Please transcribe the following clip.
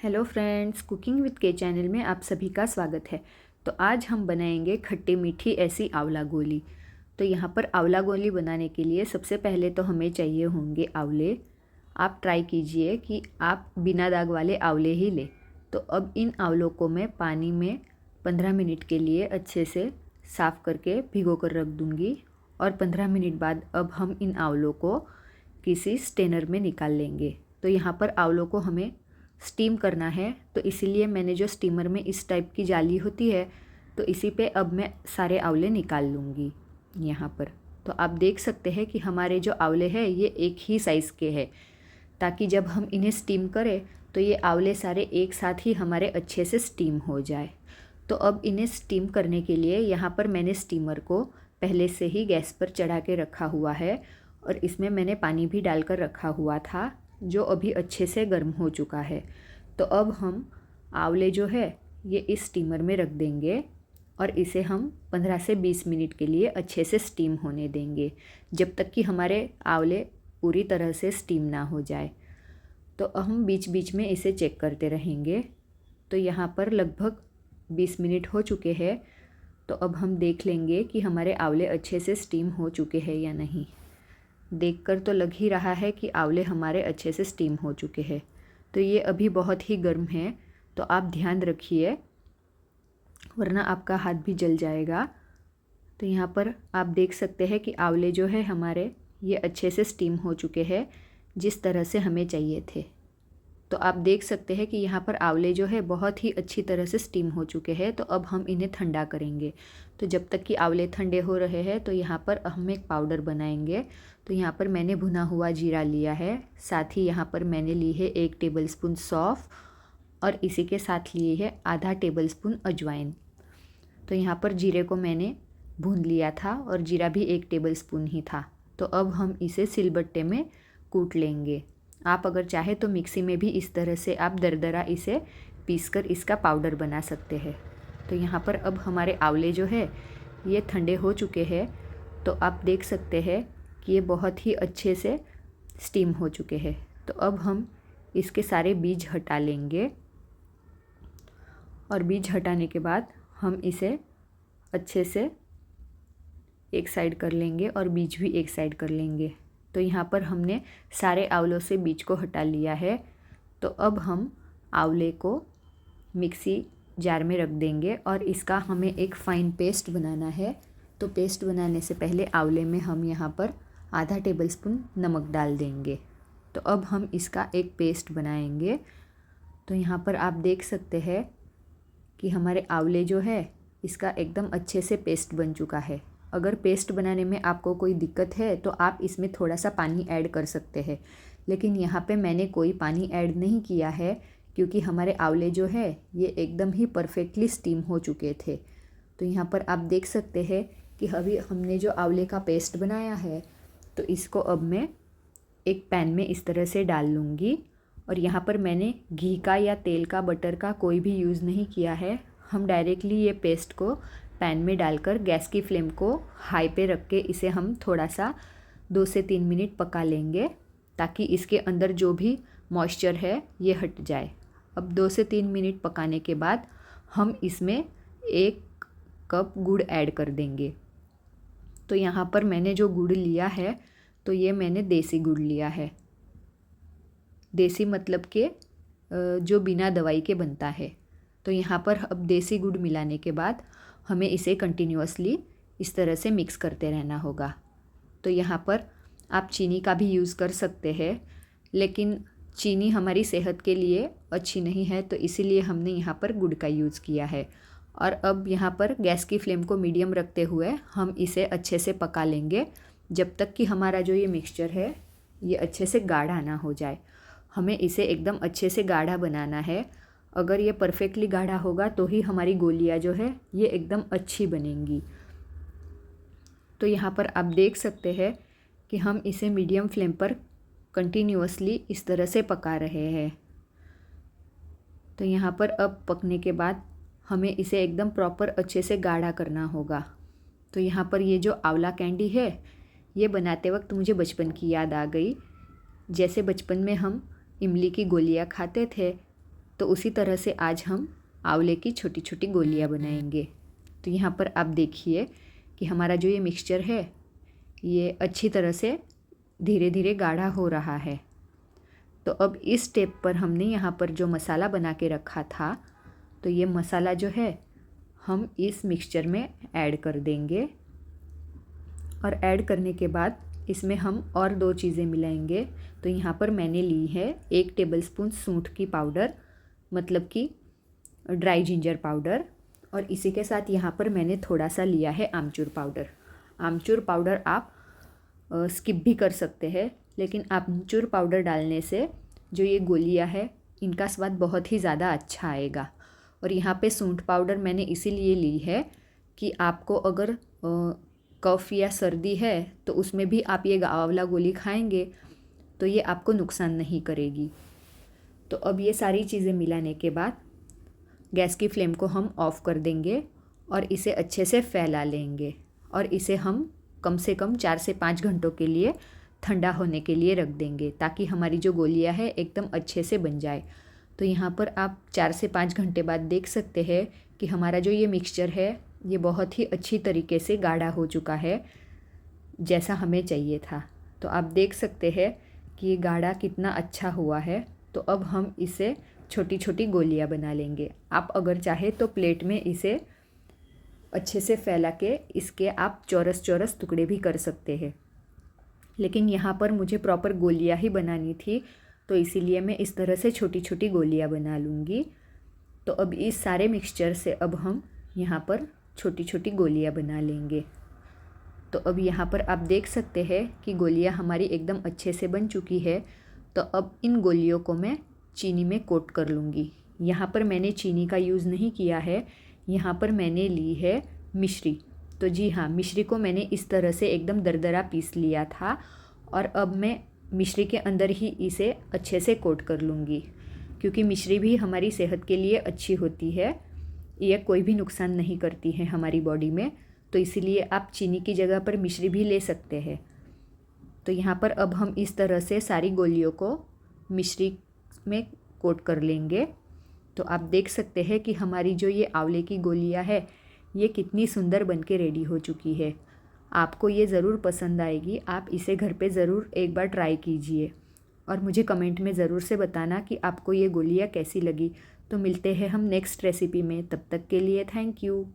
Hello friends, cooking with के channel में आप सभी का स्वागत है। तो आज हम बनाएंगे खट्टी मीठी ऐसी आंवला गोली। तो यहाँ पर आंवला गोली बनाने के लिए सबसे पहले तो हमें चाहिए होंगे आंवले। आप ट्राई कीजिए कि आप बिना दाग वाले आंवले ही लें। तो अब इन आंवलों को मैं पानी में 15 मिनट के लिए अच्छे से साफ़ करके भिगो कर रख दूँगी और 15 मिनट बाद अब हम इन आंवलों को किसी स्ट्रेनर में निकाल लेंगे। तो यहाँ पर आंवलों को हमें स्टीम करना है, तो इसीलिए मैंने जो स्टीमर में इस टाइप की जाली होती है तो इसी पे अब मैं सारे आंवले निकाल लूँगी यहाँ पर। तो आप देख सकते हैं कि हमारे जो आंवले हैं ये एक ही साइज़ के हैं, ताकि जब हम इन्हें स्टीम करें तो ये आंवले सारे एक साथ ही हमारे अच्छे से स्टीम हो जाए। तो अब इन्हें स्टीम करने के लिए यहाँ पर मैंने स्टीमर को पहले से ही गैस पर चढ़ा के रखा हुआ है और इसमें मैंने पानी भी डालकर रखा हुआ था, जो अभी अच्छे से गर्म हो चुका है। तो अब हम आंवले जो है ये इस स्टीमर में रख देंगे और इसे हम 15 से 20 मिनट के लिए अच्छे से स्टीम होने देंगे, जब तक कि हमारे आंवले पूरी तरह से स्टीम ना हो जाए। तो हम बीच बीच में इसे चेक करते रहेंगे। तो यहाँ पर लगभग 20 मिनट हो चुके हैं। तो अब हम देख लेंगे कि हमारे आंवले अच्छे से स्टीम हो चुके हैं या नहीं। देखकर तो लग ही रहा है कि आंवले हमारे अच्छे से स्टीम हो चुके हैं। तो ये अभी बहुत ही गर्म है, तो आप ध्यान रखिए वरना आपका हाथ भी जल जाएगा। तो यहाँ पर आप देख सकते हैं कि आंवले जो है हमारे ये अच्छे से स्टीम हो चुके हैं, जिस तरह से हमें चाहिए थे। तो आप देख सकते हैं कि यहाँ पर आंवले जो है बहुत ही अच्छी तरह से स्टीम हो चुके हैं। तो अब हम इन्हें ठंडा करेंगे। तो जब तक कि आंवले ठंडे हो रहे हैं तो यहाँ पर हम एक पाउडर बनाएंगे। तो यहाँ पर मैंने भुना हुआ जीरा लिया है, साथ ही यहाँ पर मैंने ली है 1 टेबलस्पून सौंफ और इसी के साथ लिए है आधा टेबलस्पून अजवाइन। तो यहाँ पर जीरे को मैंने भून लिया था और जीरा भी 1 टेबलस्पून ही था। तो अब हम इसे सिलबट्टे में कूट लेंगे। आप अगर चाहे तो मिक्सी में भी इस तरह से आप दरदरा इसे पीसकर इसका पाउडर बना सकते हैं। तो यहाँ पर अब हमारे आंवले जो है ये ठंडे हो चुके हैं। तो आप देख सकते हैं कि ये बहुत ही अच्छे से स्टीम हो चुके हैं। तो अब हम इसके सारे बीज हटा लेंगे और बीज हटाने के बाद हम इसे अच्छे से एक साइड कर लेंगे और बीज भी एक साइड कर लेंगे। तो यहाँ पर हमने सारे आंवलों से बीज को हटा लिया है। तो अब हम आंवले को मिक्सी जार में रख देंगे और इसका हमें एक फ़ाइन पेस्ट बनाना है। तो पेस्ट बनाने से पहले आंवले में हम यहाँ पर आधा टेबलस्पून नमक डाल देंगे। तो अब हम इसका एक पेस्ट बनाएंगे। तो यहाँ पर आप देख सकते हैं कि हमारे आंवले जो है इसका एकदम अच्छे से पेस्ट बन चुका है। अगर पेस्ट बनाने में आपको कोई दिक्कत है तो आप इसमें थोड़ा सा पानी ऐड कर सकते हैं, लेकिन यहाँ पे मैंने कोई पानी ऐड नहीं किया है क्योंकि हमारे आंवले जो है ये एकदम ही परफेक्टली स्टीम हो चुके थे। तो यहाँ पर आप देख सकते हैं कि अभी हमने जो आंवले का पेस्ट बनाया है तो इसको अब मैं एक पैन में इस तरह से डाल लूँगी। और यहाँ पर मैंने घी का या तेल का, बटर का कोई भी यूज़ नहीं किया है। हम डायरेक्टली ये पेस्ट को पैन में डालकर गैस की फ्लेम को हाई पे रख के इसे हम थोड़ा सा 2 से 3 मिनट पका लेंगे, ताकि इसके अंदर जो भी मॉइस्चर है ये हट जाए। अब 2 से 3 मिनट पकाने के बाद हम इसमें 1 कप गुड़ ऐड कर देंगे। तो यहाँ पर मैंने जो गुड़ लिया है तो ये मैंने देसी गुड़ लिया है। देसी मतलब के जो बिना दवाई के बनता है। तो यहाँ पर अब देसी गुड़ मिलाने के बाद हमें इसे कंटिन्यूअसली इस तरह से मिक्स करते रहना होगा। तो यहाँ पर आप चीनी का भी यूज़ कर सकते हैं, लेकिन चीनी हमारी सेहत के लिए अच्छी नहीं है, तो इसीलिए हमने यहाँ पर गुड़ का यूज़ किया है। और अब यहाँ पर गैस की फ्लेम को मीडियम रखते हुए हम इसे अच्छे से पका लेंगे, जब तक कि हमारा जो ये मिक्सचर है ये अच्छे से गाढ़ा ना हो जाए। हमें इसे एकदम अच्छे से गाढ़ा बनाना है। अगर ये परफेक्टली गाढ़ा होगा तो ही हमारी गोलियाँ जो है ये एकदम अच्छी बनेंगी। तो यहाँ पर आप देख सकते हैं कि हम इसे मीडियम फ्लेम पर कंटिन्यूअसली इस तरह से पका रहे हैं। तो यहाँ पर अब पकने के बाद हमें इसे एकदम प्रॉपर अच्छे से गाढ़ा करना होगा। तो यहाँ पर ये जो आंवला कैंडी है ये बनाते वक्त मुझे बचपन की याद आ गई। जैसे बचपन में हम इमली की गोलियाँ खाते थे, तो उसी तरह से आज हम आंवले की छोटी छोटी गोलियां बनाएंगे। तो यहाँ पर आप देखिए कि हमारा जो ये मिक्सचर है ये अच्छी तरह से धीरे धीरे गाढ़ा हो रहा है। तो अब इस स्टेप पर हमने यहाँ पर जो मसाला बना के रखा था, तो ये मसाला जो है हम इस मिक्सचर में ऐड कर देंगे। और ऐड करने के बाद इसमें हम और 2 चीज़ें मिलाएंगे। तो यहाँ पर मैंने ली है 1 टेबलस्पून सूंठ की पाउडर, मतलब कि ड्राई जिंजर पाउडर, और इसी के साथ यहाँ पर मैंने थोड़ा सा लिया है आमचूर पाउडर। आमचूर पाउडर आप स्किप भी कर सकते हैं, लेकिन आमचूर पाउडर डालने से जो ये गोलियां है इनका स्वाद बहुत ही ज़्यादा अच्छा आएगा। और यहाँ पे सूंठ पाउडर मैंने इसीलिए ली है कि आपको अगर कफ़ या सर्दी है तो उसमें भी आप ये आंवला गोली खाएंगे तो ये आपको नुकसान नहीं करेगी। तो अब ये सारी चीज़ें मिलाने के बाद गैस की फ्लेम को हम ऑफ़ कर देंगे और इसे अच्छे से फैला लेंगे। और इसे हम कम से कम 4 से 5 घंटों के लिए ठंडा होने के लिए रख देंगे, ताकि हमारी जो गोलियां है एकदम अच्छे से बन जाए। तो यहाँ पर आप 4 से 5 घंटे बाद देख सकते हैं कि हमारा जो ये मिक्सचर है ये बहुत ही अच्छी तरीके से गाढ़ा हो चुका है, जैसा हमें चाहिए था। तो आप देख सकते हैं कि ये गाढ़ा कितना अच्छा हुआ है। तो अब हम इसे छोटी छोटी गोलियां बना लेंगे। आप अगर चाहे तो प्लेट में इसे अच्छे से फैला के इसके आप चौरस चौरस टुकड़े भी कर सकते हैं, लेकिन यहाँ पर मुझे प्रॉपर गोलियां ही बनानी थी, तो इसीलिए मैं इस तरह से छोटी छोटी गोलियां बना लूँगी। तो अब इस सारे मिक्सचर से अब हम यहाँ पर छोटी छोटी गोलियां बना लेंगे। तो अब यहाँ पर आप देख सकते हैं कि गोलियां हमारी एकदम अच्छे से बन चुकी है। तो अब इन गोलियों को मैं चीनी में कोट कर लूँगी। यहाँ पर मैंने चीनी का यूज़ नहीं किया है, यहाँ पर मैंने ली है मिश्री। तो जी हाँ, मिश्री को मैंने इस तरह से एकदम दरदरा पीस लिया था और अब मैं मिश्री के अंदर ही इसे अच्छे से कोट कर लूँगी, क्योंकि मिश्री भी हमारी सेहत के लिए अच्छी होती है, यह कोई भी नुकसान नहीं करती है हमारी बॉडी में। तो इसीलिए आप चीनी की जगह पर मिश्री भी ले सकते हैं। तो यहाँ पर अब हम इस तरह से सारी गोलियों को मिश्री में कोट कर लेंगे। तो आप देख सकते हैं कि हमारी जो ये आंवले की गोलियां है ये कितनी सुंदर बनके रेडी हो चुकी है। आपको ये ज़रूर पसंद आएगी, आप इसे घर पे ज़रूर एक बार ट्राई कीजिए और मुझे कमेंट में ज़रूर से बताना कि आपको ये गोलियां कैसी लगी। तो मिलते हैं हम नेक्स्ट रेसिपी में, तब तक के लिए थैंक यू।